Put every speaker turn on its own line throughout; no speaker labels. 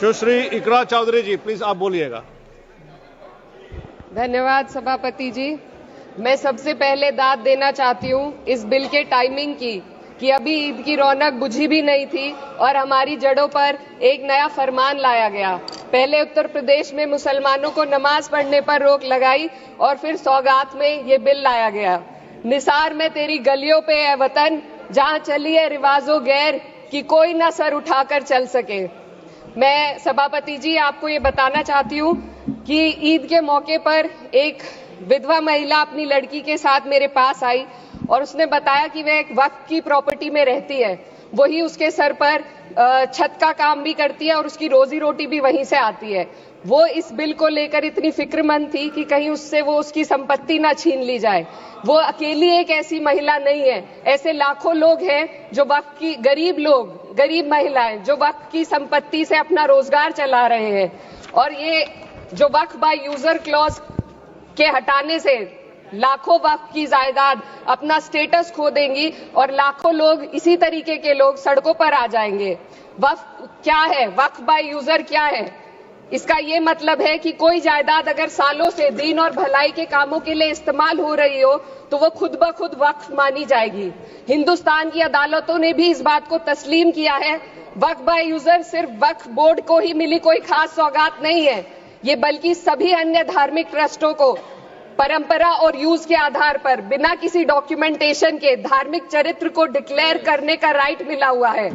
सुश्री इकरा चौधरी जी, please आप बोलिएगा।
धन्यवाद सभापति जी। मैं सबसे पहले दाद देना चाहती हूँ इस बिल के टाइमिंग की कि अभी ईद की रौनक बुझी भी नहीं थी और हमारी जड़ों पर एक नया फरमान लाया गया। पहले उत्तर प्रदेश में मुसलमानों को नमाज पढ़ने पर रोक लगाई और फिर सौगात में ये बिल लाया गया। निसार में तेरी गलियों पे है वतन, जहाँ चली है रिवाजो गैर कि कोई ना सर उठाकर चल सके। मैं सभापति जी आपको ये बताना चाहती हूँ कि ईद के मौके पर एक विधवा महिला अपनी लड़की के साथ मेरे पास आई और उसने बताया कि वह एक वक्फ की प्रॉपर्टी में रहती है, वही उसके सर पर छत का काम भी करती है और उसकी रोजी रोटी भी वहीं से आती है। वो इस बिल को लेकर इतनी फिक्रमंद थी कि कहीं उससे वो उसकी संपत्ति ना छीन ली जाए। वो अकेली एक ऐसी महिला नहीं है, ऐसे लाखों लोग हैं जो वक्फ की गरीब महिलाएं जो वक्फ की संपत्ति से अपना रोजगार चला रहे हैं। और ये जो वक्फ बाय यूजर क्लॉज के हटाने से लाखों वक्फ की जायदाद अपना स्टेटस खो देंगी और लाखों लोग इसी तरीके के लोग सड़कों पर आ जाएंगे। वक्फ क्या है? वक्फ बाय यूजर क्या है? इसका ये मतलब है कि कोई जायदाद अगर सालों से दीन और भलाई के कामों के लिए इस्तेमाल हो रही हो तो वो खुद ब खुद वक्फ मानी जाएगी। हिंदुस्तान की अदालतों ने भी इस बात को तस्लीम किया है। वक्फ बाय यूजर सिर्फ वक्फ बोर्ड को ही मिली कोई खास सौगात नहीं है, ये बल्कि सभी अन्य धार्मिक ट्रस्टों को परंपरा और यूज के आधार पर बिना किसी डॉक्यूमेंटेशन के धार्मिक चरित्र को डिक्लेयर करने का राइट मिला हुआ है।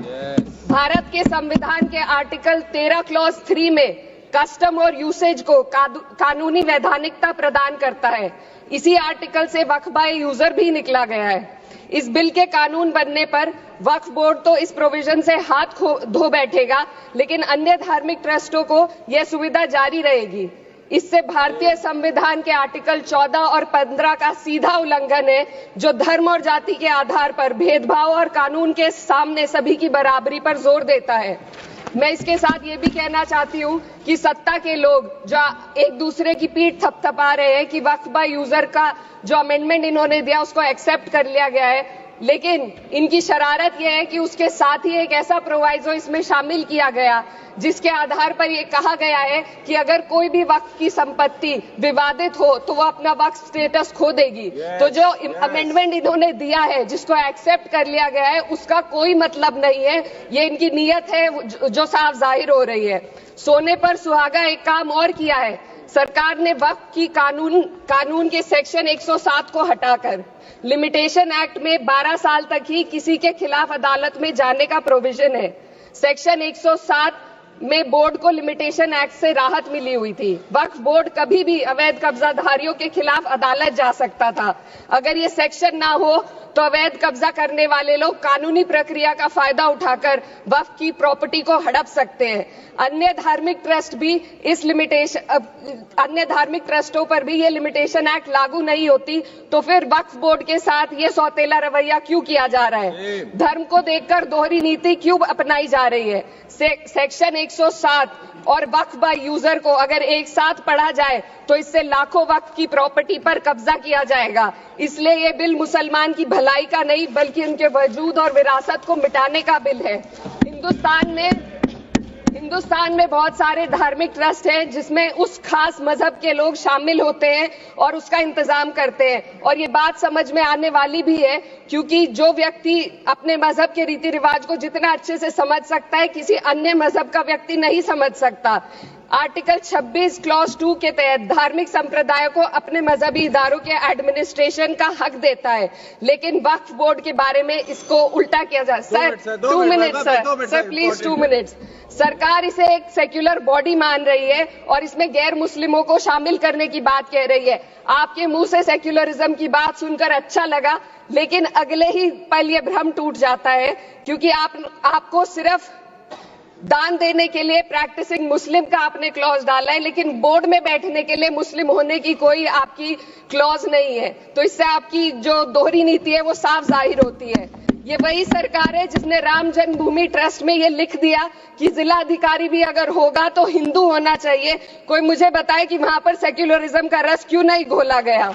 भारत के संविधान के आर्टिकल 13 क्लॉज 3 में कस्टम और यूसेज को कानूनी वैधानिकता प्रदान करता है। इसी आर्टिकल से वक्फ बाय यूजर भी निकला गया है। इस बिल के कानून बनने पर वक्फ बोर्ड तो इस प्रोविजन से हाथ धो बैठेगा, लेकिन अन्य धार्मिक ट्रस्टों को यह सुविधा जारी रहेगी। इससे भारतीय संविधान के आर्टिकल 14 और 15 का सीधा उल्लंघन है, जो धर्म और जाति के आधार पर भेदभाव और कानून के सामने सभी की बराबरी पर जोर देता है। मैं इसके साथ ये भी कहना चाहती हूँ कि सत्ता के लोग जो एक दूसरे की पीठ थपथपा रहे हैं कि वक्फ बाय यूजर का जो अमेंडमेंट इन्होंने दिया उसको एक्सेप्ट कर लिया गया है, लेकिन इनकी शरारत यह है कि उसके साथ ही एक ऐसा प्रोवाइजो इसमें शामिल किया गया जिसके आधार पर यह कहा गया है कि अगर कोई भी वक्फ की संपत्ति विवादित हो तो वो अपना वक्फ स्टेटस खो देगी। तो जो अमेंडमेंट इन्होंने दिया है जिसको एक्सेप्ट कर लिया गया है उसका कोई मतलब नहीं है, ये इनकी नीयत है जो साफ जाहिर हो रही है। सोने पर सुहागा एक काम और किया है, सरकार ने वक्फ की कानून के सेक्शन 107 को हटाकर लिमिटेशन एक्ट में 12 साल तक ही किसी के खिलाफ अदालत में जाने का प्रोविजन है। सेक्शन 107 में बोर्ड को लिमिटेशन एक्ट से राहत मिली हुई थी। वक्फ बोर्ड कभी भी अवैध कब्जाधारियों के खिलाफ अदालत जा सकता था। अगर ये सेक्शन ना हो तो अवैध कब्जा करने वाले लोग कानूनी प्रक्रिया का फायदा उठाकर वक्फ की प्रॉपर्टी को हड़प सकते हैं। अन्य धार्मिक ट्रस्टों पर भी ये लिमिटेशन एक्ट लागू नहीं होती, तो फिर वक्फ बोर्ड के साथ ये सौतेला रवैया क्यों किया जा रहा है? धर्म को देखकर दोहरी नीति क्यों अपनाई जा रही है? सेक्शन 107 और वक्फ बाय यूजर को अगर एक साथ पढ़ा जाए तो इससे लाखों वक्फ की प्रॉपर्टी पर कब्जा किया जाएगा। इसलिए ये बिल मुसलमान की भलाई का नहीं बल्कि उनके वजूद और विरासत को मिटाने का बिल है। हिंदुस्तान में बहुत सारे धार्मिक ट्रस्ट हैं जिसमें उस खास मजहब के लोग शामिल होते हैं और उसका इंतजाम करते हैं, और ये बात समझ में आने वाली भी है क्योंकि जो व्यक्ति अपने मजहब के रीति रिवाज को जितना अच्छे से समझ सकता है किसी अन्य मजहब का व्यक्ति नहीं समझ सकता। आर्टिकल 26 क्लॉज 2 के तहत धार्मिक संप्रदाय को अपने मजहबी इदारों के एडमिनिस्ट्रेशन का हक देता है, लेकिन वक्फ बोर्ड के बारे में इसको उल्टा किया जा। Sir 2 minute sir please 2 minutes. सरकार इसे एक सेक्युलर बॉडी मान रही है और इसमें गैर मुस्लिमों को शामिल करने की बात कह रही है। आपके मुंह से सेक्युलरिज्म की बात सुनकर अच्छा लगा, लेकिन अगले ही पल ये भ्रम टूट जाता है क्योंकि आपको सिर्फ दान देने के लिए प्रैक्टिसिंग मुस्लिम का आपने क्लॉज डाला है, लेकिन बोर्ड में बैठने के लिए मुस्लिम होने की कोई आपकी क्लॉज नहीं है। तो इससे आपकी जो दोहरी नीति है वो साफ जाहिर होती है। ये वही सरकार है जिसने राम जन्मभूमि ट्रस्ट में ये लिख दिया कि जिला अधिकारी भी अगर होगा तो हिंदू होना चाहिए। कोई मुझे बताए कि वहां पर सेक्युलरिज्म का रस क्यों नहीं घोला गया।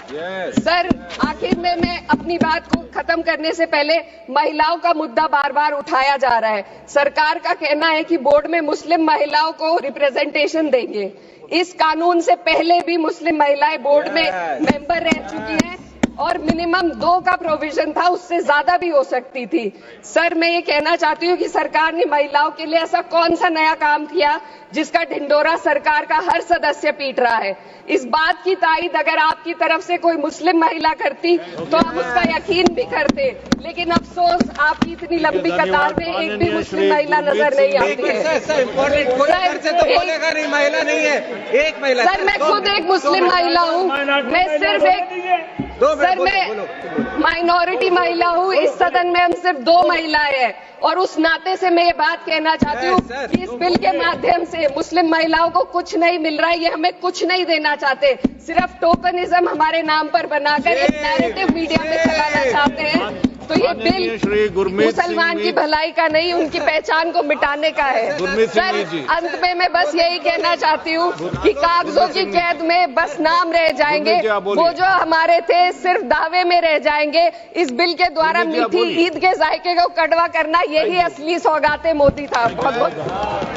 सर, आखिर में मैं अपनी बात को खत्म करने से पहले महिलाओं का मुद्दा बार बार उठाया जा रहा है। सरकार का कहना है कि बोर्ड में मुस्लिम महिलाओं को रिप्रेजेंटेशन देंगे। इस कानून से पहले भी मुस्लिम महिलाएं बोर्ड में मेंबर रह चुकी हैं और मिनिमम 2 का प्रोविजन था, उससे ज्यादा भी हो सकती थी। सर, मैं ये कहना चाहती हूँ कि सरकार ने महिलाओं के लिए ऐसा कौन सा नया काम किया जिसका ढिंडोरा सरकार का हर सदस्य पीट रहा है। इस बात की तायीद अगर आपकी तरफ से कोई मुस्लिम महिला करती तो हम उसका यकीन भी करते, लेकिन अफसोस आपकी इतनी लंबी कतार में एक भी मुस्लिम महिला नजर नहीं आती है।
महिला नहीं है, एक महिला।
सर, मैं खुद एक मुस्लिम महिला हूँ, मैं सिर्फ एक सर मैं माइनॉरिटी महिला हूँ। इस सदन में हम सिर्फ 2 महिलाएं हैं और उस नाते से मैं ये बात कहना चाहती हूँ कि इस बिल के माध्यम से मुस्लिम महिलाओं को कुछ नहीं मिल रहा है। ये हमें कुछ नहीं देना चाहते, सिर्फ टोकनिज्म हमारे नाम पर बनाकर एक नैरेटिव मीडिया में चलाना चाहते हैं। तो ये बिल मुसलमान की भलाई का नहीं, उनकी पहचान को मिटाने का है। सर, अंत में मैं बस यही कहना चाहती हूँ कि कागजों की कैद में बस नाम रह जाएंगे, वो जो हमारे थे सिर्फ दावे में रह जाएंगे। इस बिल के द्वारा मीठी ईद के जायके को कड़वा करना, यही असली सौगाते मोदी था। बहुत बहुत